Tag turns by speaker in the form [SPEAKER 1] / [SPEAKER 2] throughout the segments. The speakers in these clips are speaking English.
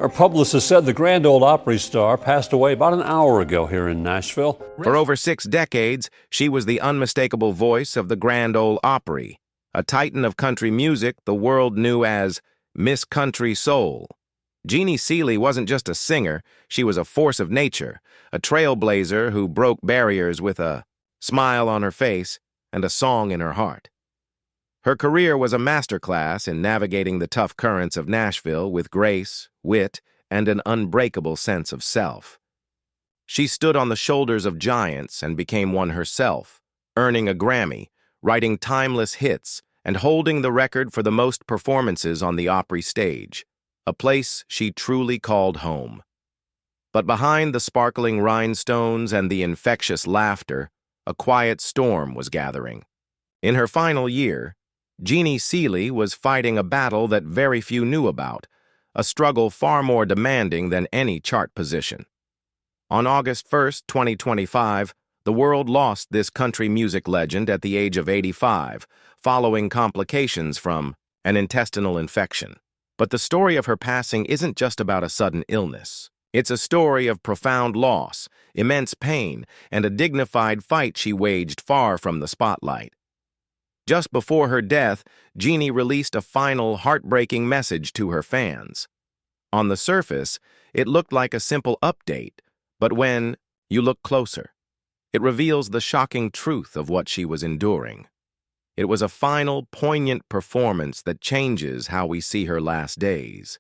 [SPEAKER 1] Our publicist said the Grand Ole Opry star passed away about an hour ago here in Nashville.
[SPEAKER 2] For over 6 decades, she was the unmistakable voice of the Grand Ole Opry, a titan of country music the world knew as Miss Country Soul. Jeannie Seely wasn't just a singer, she was a force of nature, a trailblazer who broke barriers with a smile on her face and a song in her heart. Her career was a masterclass in navigating the tough currents of Nashville with grace, wit, and an unbreakable sense of self. She stood on the shoulders of giants and became one herself, earning a Grammy, writing timeless hits, and holding the record for the most performances on the Opry stage, a place she truly called home. But behind the sparkling rhinestones and the infectious laughter, a quiet storm was gathering. In her final year, Jeannie Seely was fighting a battle that very few knew about, a struggle far more demanding than any chart position. On August 1st, 2025, the world lost this country music legend at the age of 85, following complications from an intestinal infection. But the story of her passing isn't just about a sudden illness. It's a story of profound loss, immense pain, and a dignified fight she waged far from the spotlight. Just before her death, Jeannie released a final, heartbreaking message to her fans. On the surface, it looked like a simple update, but when you look closer, it reveals the shocking truth of what she was enduring. It was a final, poignant performance that changes how we see her last days.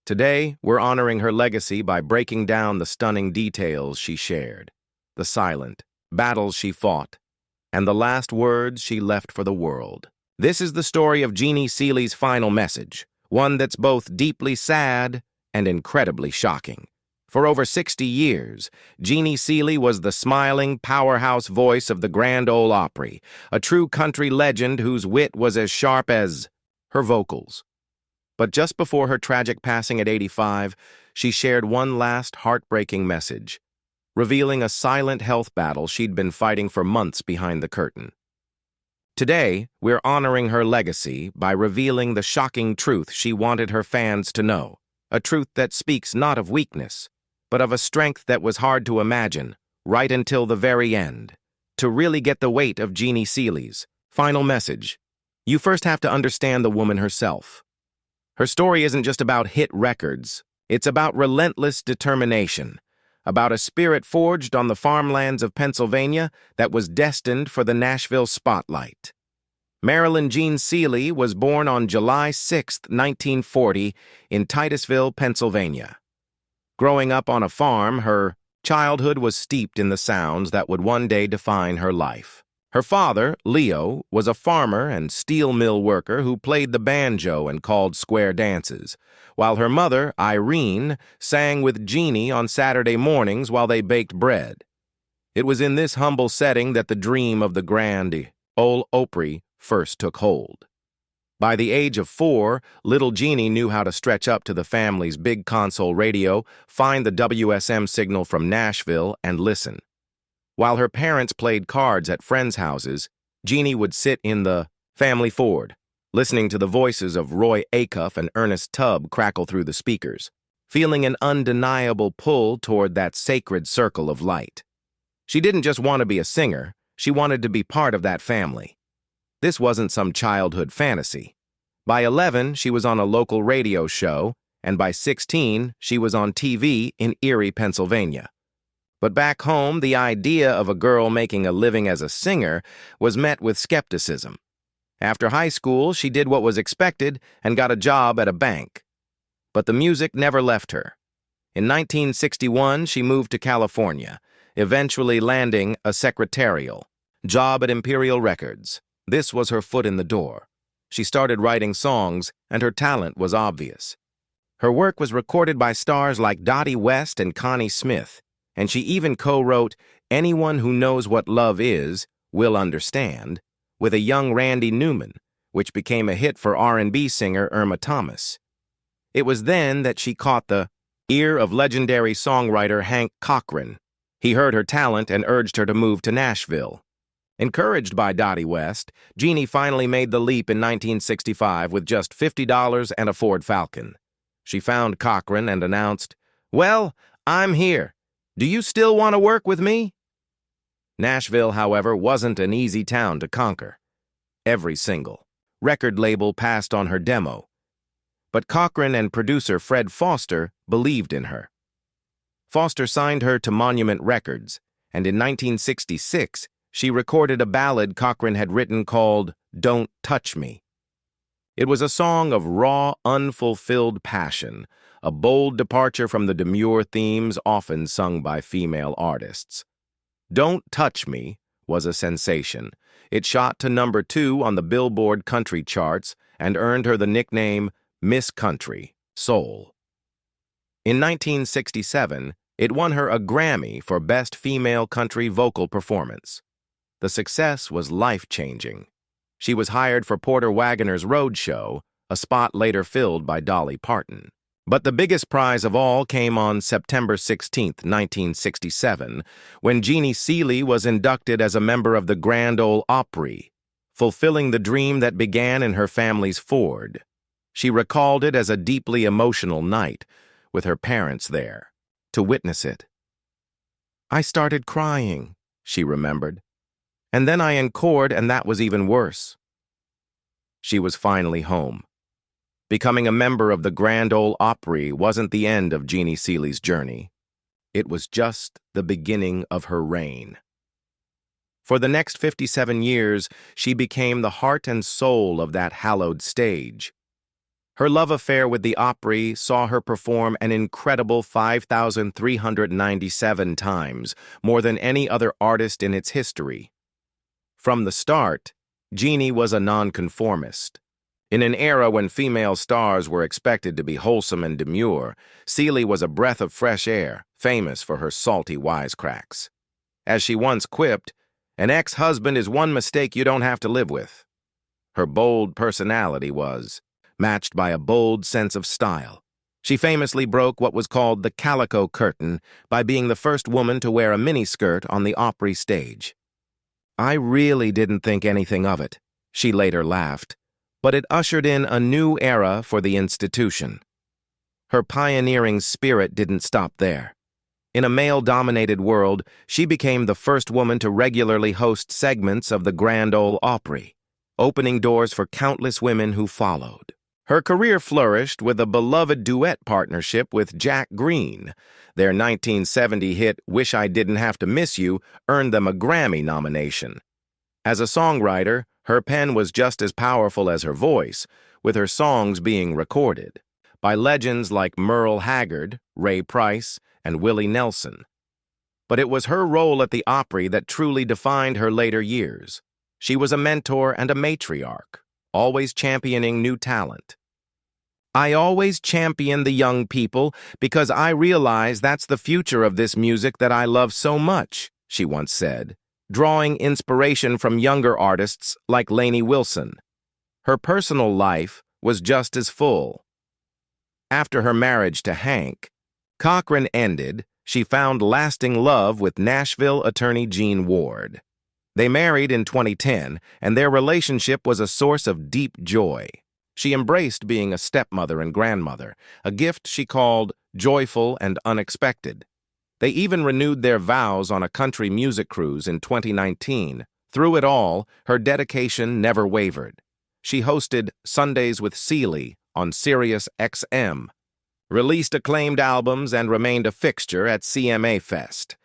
[SPEAKER 2] Today, we're honoring her legacy by breaking down the stunning details she shared, the silent battles she fought, and the last words she left for the world. This is the story of Jeannie Seely's final message, one that's both deeply sad and incredibly shocking. For over 60 years, Jeannie Seely was the smiling, powerhouse voice of the Grand Ole Opry, a true country legend whose wit was as sharp as her vocals. But just before her tragic passing at 85, she shared one last heartbreaking message, revealing a silent health battle she'd been fighting for months behind the curtain. Today, we're honoring her legacy by revealing the shocking truth she wanted her fans to know, a truth that speaks not of weakness, but of a strength that was hard to imagine, right until the very end. To really get the weight of Jeannie Seely's final message, you first have to understand the woman herself. Her story isn't just about hit records, it's about relentless determination, about a spirit forged on the farmlands of Pennsylvania that was destined for the Nashville spotlight. Marilyn Jean Seely was born on July 6, 1940, in Titusville, Pennsylvania. Growing up on a farm, her childhood was steeped in the sounds that would one day define her life. Her father, Leo, was a farmer and steel mill worker who played the banjo and called square dances, while her mother, Irene, sang with Jeannie on Saturday mornings while they baked bread. It was in this humble setting that the dream of the Grand Ole Opry first took hold. By the age of 4, little Jeannie knew how to stretch up to the family's big console radio, find the WSM signal from Nashville, and listen. While her parents played cards at friends' houses, Jeannie would sit in the family Ford, listening to the voices of Roy Acuff and Ernest Tubb crackle through the speakers, feeling an undeniable pull toward that sacred circle of light. She didn't just want to be a singer, she wanted to be part of that family. This wasn't some childhood fantasy. By 11, she was on a local radio show, and by 16, she was on TV in Erie, Pennsylvania. But back home, the idea of a girl making a living as a singer was met with skepticism. After high school, she did what was expected and got a job at a bank. But the music never left her. In 1961, she moved to California, eventually landing a secretarial job at Imperial Records. This was her foot in the door. She started writing songs, and her talent was obvious. Her work was recorded by stars like Dottie West and Connie Smith, and she even co-wrote Anyone Who Knows What Love Is Will Understand with a young Randy Newman, which became a hit for R&B singer Irma Thomas. It was then that she caught the ear of legendary songwriter Hank Cochran. He heard her talent and urged her to move to Nashville. Encouraged by Dottie West, Jeannie finally made the leap in 1965 with just $50 and a Ford Falcon. She found Cochran and announced, "Well, I'm here. Do you still want to work with me?" Nashville, however, wasn't an easy town to conquer. Every single record label passed on her demo, but Cochran and producer Fred Foster believed in her. Foster signed her to Monument Records, and in 1966, she recorded a ballad Cochran had written called "Don't Touch Me." It was a song of raw, unfulfilled passion, a bold departure from the demure themes often sung by female artists. "Don't Touch Me" was a sensation. It shot to number 2 on the Billboard country charts and earned her the nickname Miss Country Soul. In 1967, it won her a Grammy for Best Female Country Vocal Performance. The success was life-changing. She was hired for Porter Wagoner's Roadshow, a spot later filled by Dolly Parton. But the biggest prize of all came on September 16, 1967, when Jeannie Seely was inducted as a member of the Grand Ole Opry, fulfilling the dream that began in her family's Ford. She recalled it as a deeply emotional night, with her parents there, to witness it. "I started crying," she remembered. "And then I encored, and that was even worse." She was finally home. Becoming a member of the Grand Ole Opry wasn't the end of Jeannie Seely's journey. It was just the beginning of her reign. For the next 57 years, she became the heart and soul of that hallowed stage. Her love affair with the Opry saw her perform an incredible 5,397 times, more than any other artist in its history. From the start, Jeannie was a nonconformist. In an era when female stars were expected to be wholesome and demure, Seely was a breath of fresh air, famous for her salty wisecracks. As she once quipped, "An ex-husband is one mistake you don't have to live with." Her bold personality was matched by a bold sense of style. She famously broke what was called the calico curtain by being the first woman to wear a miniskirt on the Opry stage. "I really didn't think anything of it," she later laughed, but it ushered in a new era for the institution. Her pioneering spirit didn't stop there. In a male-dominated world, she became the first woman to regularly host segments of the Grand Ole Opry, opening doors for countless women who followed. Her career flourished with a beloved duet partnership with Jack Green. Their 1970 hit, "Wish I Didn't Have to Miss You," earned them a Grammy nomination. As a songwriter, her pen was just as powerful as her voice, with her songs being recorded by legends like Merle Haggard, Ray Price, and Willie Nelson. But it was her role at the Opry that truly defined her later years. She was a mentor and a matriarch, always championing new talent. "I always champion the young people because I realize that's the future of this music that I love so much," she once said, drawing inspiration from younger artists like Lainey Wilson. Her personal life was just as full. After her marriage to Hank Cochran ended, she found lasting love with Nashville attorney Gene Ward. They married in 2010, and their relationship was a source of deep joy. She embraced being a stepmother and grandmother, a gift she called joyful and unexpected. They even renewed their vows on a country music cruise in 2019. Through it all, her dedication never wavered. She hosted Sundays with Seely on Sirius XM, released acclaimed albums, and remained a fixture at CMA Fest.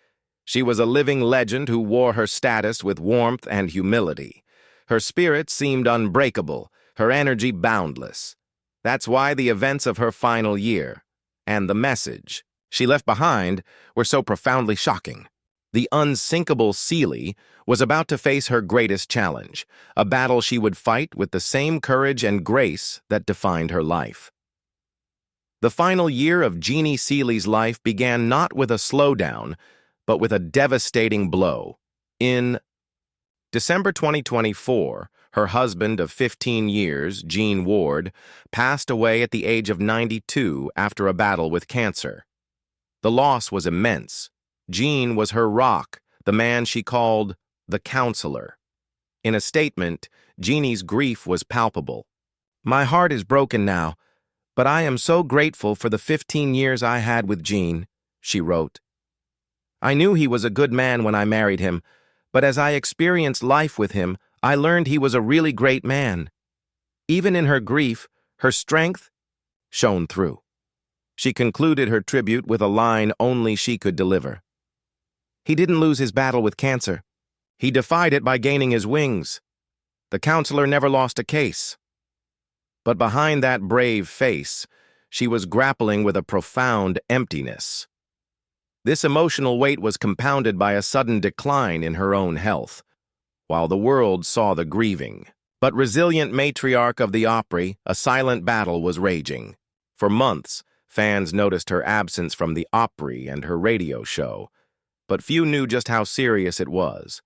[SPEAKER 2] She was a living legend who wore her status with warmth and humility. Her spirit seemed unbreakable, her energy boundless. That's why the events of her final year, and the message she left behind, were so profoundly shocking. The unsinkable Seely was about to face her greatest challenge, a battle she would fight with the same courage and grace that defined her life. The final year of Jeannie Seely's life began not with a slowdown, but with a devastating blow. In December 2024, her husband of 15 years, Gene Ward, passed away at the age of 92 after a battle with cancer. The loss was immense. Gene was her rock, the man she called the counselor. In a statement, Jeannie's grief was palpable. "My heart is broken now, "But I am so grateful for the 15 years I had with Jean," she wrote. "I knew he was a good man when I married him, but as I experienced life with him, I learned he was a really great man. Even in her grief, her strength shone through." She concluded her tribute with a line only she could deliver. "He didn't lose his battle with cancer. He defied it by gaining his wings. The counselor never lost a case." But behind that brave face, she was grappling with a profound emptiness. This emotional weight was compounded by a sudden decline in her own health, while the world saw the grieving. But resilient matriarch of the Opry, a silent battle was raging. For months, fans noticed her absence from the Opry and her radio show, but few knew just how serious it was.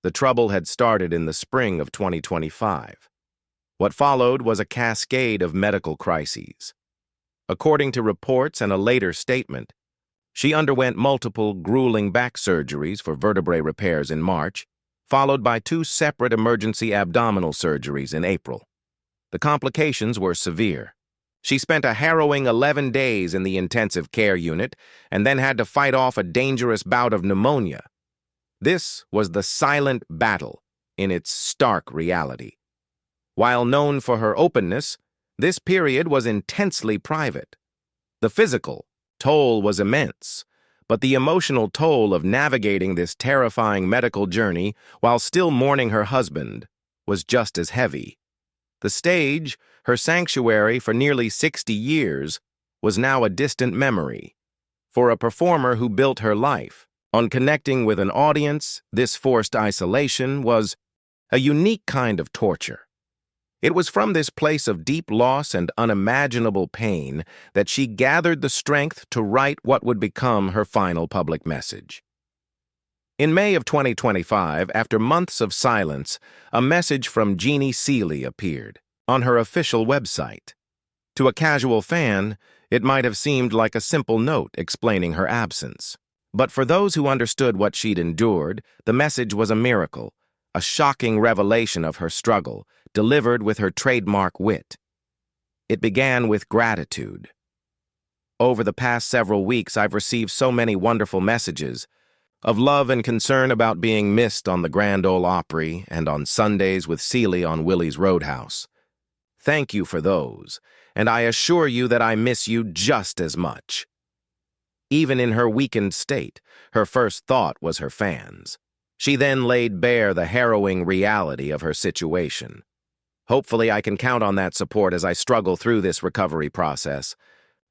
[SPEAKER 2] The trouble had started in the spring of 2025. What followed was a cascade of medical crises. According to reports and a later statement, she underwent multiple grueling back surgeries for vertebrae repairs in March, followed by 2 separate emergency abdominal surgeries in April. The complications were severe. She spent a harrowing 11 days in the intensive care unit and then had to fight off a dangerous bout of pneumonia. This was the silent battle in its stark reality. While known for her openness, this period was intensely private. The physical toll was immense, but the emotional toll of navigating this terrifying medical journey while still mourning her husband was just as heavy. The stage, her sanctuary for nearly 60 years, was now a distant memory. For a performer who built her life on connecting with an audience, this forced isolation was a unique kind of torture. It was from this place of deep loss and unimaginable pain that she gathered the strength to write what would become her final public message. In May of 2025, after months of silence, a message from Jeannie Seely appeared on her official website. To a casual fan, it might have seemed like a simple note explaining her absence. But for those who understood what she'd endured, the message was a miracle, a shocking revelation of her struggle, delivered with her trademark wit. It began with gratitude. "Over the past several weeks, I've received so many wonderful messages of love and concern about being missed on the Grand Ole Opry and on Sundays with Seely on Willie's Roadhouse. Thank you for those, and I assure you that I miss you just as much." Even in her weakened state, her first thought was her fans. She then laid bare the harrowing reality of her situation. "Hopefully I can count on that support as I struggle through this recovery process,"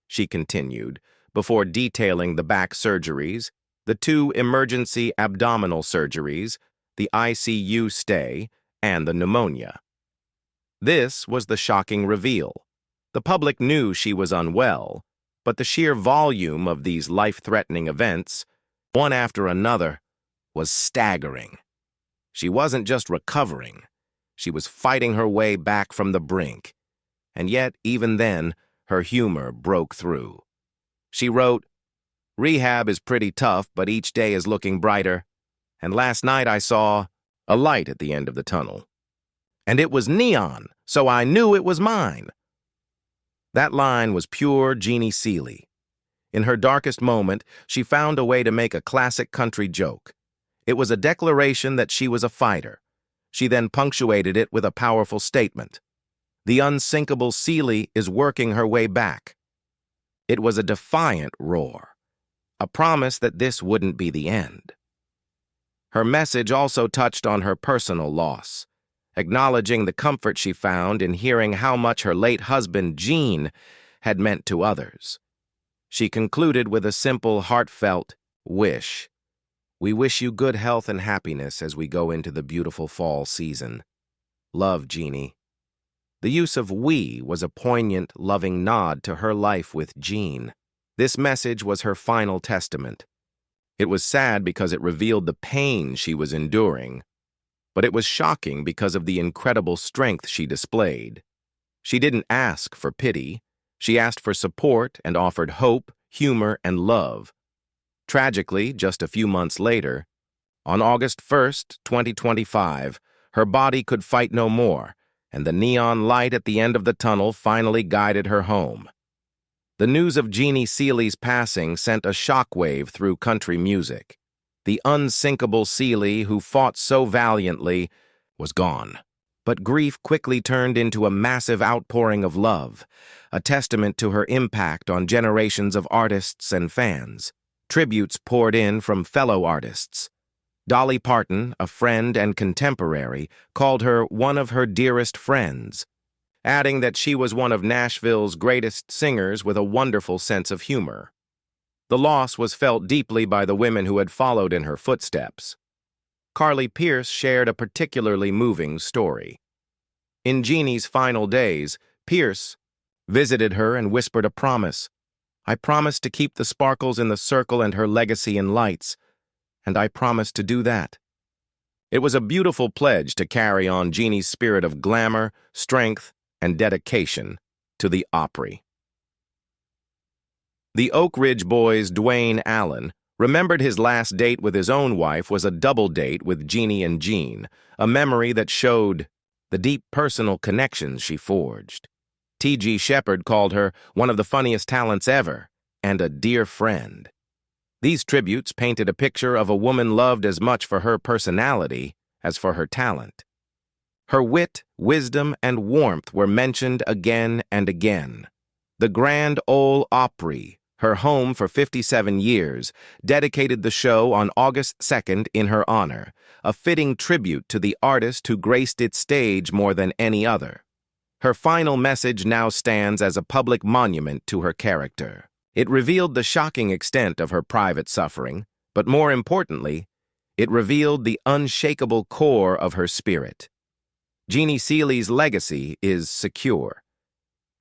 [SPEAKER 2] she continued, before detailing the back surgeries, the 2 emergency abdominal surgeries, the ICU stay, and the pneumonia. This was the shocking reveal. The public knew she was unwell, but the sheer volume of these life-threatening events, one after another, was staggering. She wasn't just recovering. She was fighting her way back from the brink. And yet, even then, her humor broke through. She wrote, "Rehab is pretty tough, but each day is looking brighter. And last night I saw a light at the end of the tunnel. And it was neon, so I knew it was mine." That line was pure Jeannie Seely. In her darkest moment, she found a way to make a classic country joke. It was a declaration that she was a fighter. She then punctuated it with a powerful statement. The unsinkable Seely is working her way back. It was a defiant roar, a promise that this wouldn't be the end. Her message also touched on her personal loss, acknowledging the comfort she found in hearing how much her late husband, Gene, had meant to others. She concluded with a simple, heartfelt wish. "We wish you good health and happiness as we go into the beautiful fall season. Love, Jeannie." The use of "we" was a poignant, loving nod to her life with Gene. This message was her final testament. It was sad because it revealed the pain she was enduring, but it was shocking because of the incredible strength she displayed. She didn't ask for pity. She asked for support and offered hope, humor, and love. Tragically, just a few months later, on August 1st, 2025, her body could fight no more, and the neon light at the end of the tunnel finally guided her home. The news of Jeannie Seely's passing sent a shockwave through country music. The unsinkable Seely, who fought so valiantly, was gone. But grief quickly turned into a massive outpouring of love, a testament to her impact on generations of artists and fans. Tributes poured in from fellow artists. Dolly Parton, a friend and contemporary, called her one of her dearest friends, adding that she was one of Nashville's greatest singers with a wonderful sense of humor. The loss was felt deeply by the women who had followed in her footsteps. Carly Pearce shared a particularly moving story. In Jeannie's final days, Pearce visited her and whispered a promise. "I promised to keep the sparkles in the circle and her legacy in lights, and I promised to do that." It was a beautiful pledge to carry on Jeannie's spirit of glamour, strength, and dedication to the Opry. The Oak Ridge Boys' Dwayne Allen remembered his last date with his own wife was a double date with Jeannie and Jean, a memory that showed the deep personal connections she forged. T.G. Shepherd called her one of the funniest talents ever and a dear friend. These tributes painted a picture of a woman loved as much for her personality as for her talent. Her wit, wisdom, and warmth were mentioned again and again. The Grand Ole Opry, her home for 57 years, dedicated the show on August 2nd in her honor, a fitting tribute to the artist who graced its stage more than any other. Her final message now stands as a public monument to her character. It revealed the shocking extent of her private suffering, but more importantly, it revealed the unshakable core of her spirit. Jeannie Seely's legacy is secure.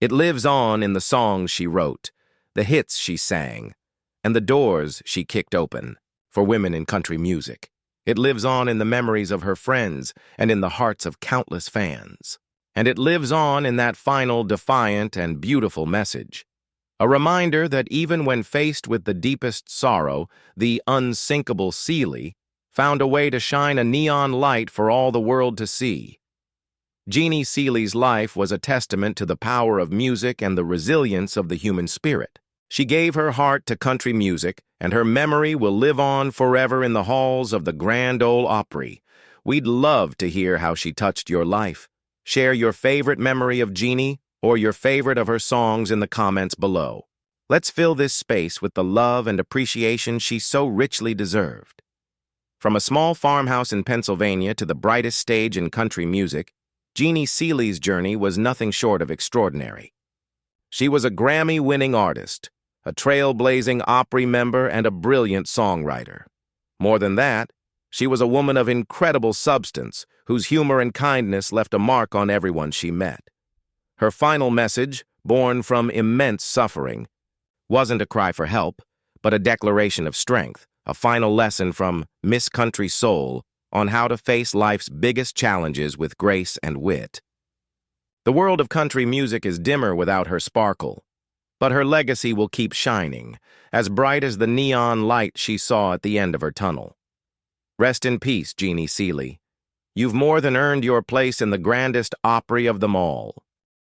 [SPEAKER 2] It lives on in the songs she wrote, the hits she sang, and the doors she kicked open for women in country music. It lives on in the memories of her friends and in the hearts of countless fans. And it lives on in that final defiant and beautiful message. A reminder that even when faced with the deepest sorrow, the unsinkable Seely found a way to shine a neon light for all the world to see. Jeannie Seely's life was a testament to the power of music and the resilience of the human spirit. She gave her heart to country music, and her memory will live on forever in the halls of the Grand Ole Opry. We'd love to hear how she touched your life. Share your favorite memory of Jeannie or your favorite of her songs in the comments below. Let's fill this space with the love and appreciation she so richly deserved. From a small farmhouse in Pennsylvania to the brightest stage in country music, Jeannie Seely's journey was nothing short of extraordinary. She was a Grammy-winning artist, a trailblazing Opry member, and a brilliant songwriter. More than that, she was a woman of incredible substance, whose humor and kindness left a mark on everyone she met. Her final message, born from immense suffering, wasn't a cry for help, but a declaration of strength, a final lesson from Miss Country Soul on how to face life's biggest challenges with grace and wit. The world of country music is dimmer without her sparkle, but her legacy will keep shining, as bright as the neon light she saw at the end of her tunnel. Rest in peace, Jeannie Seely. You've more than earned your place in the grandest Opry of them all.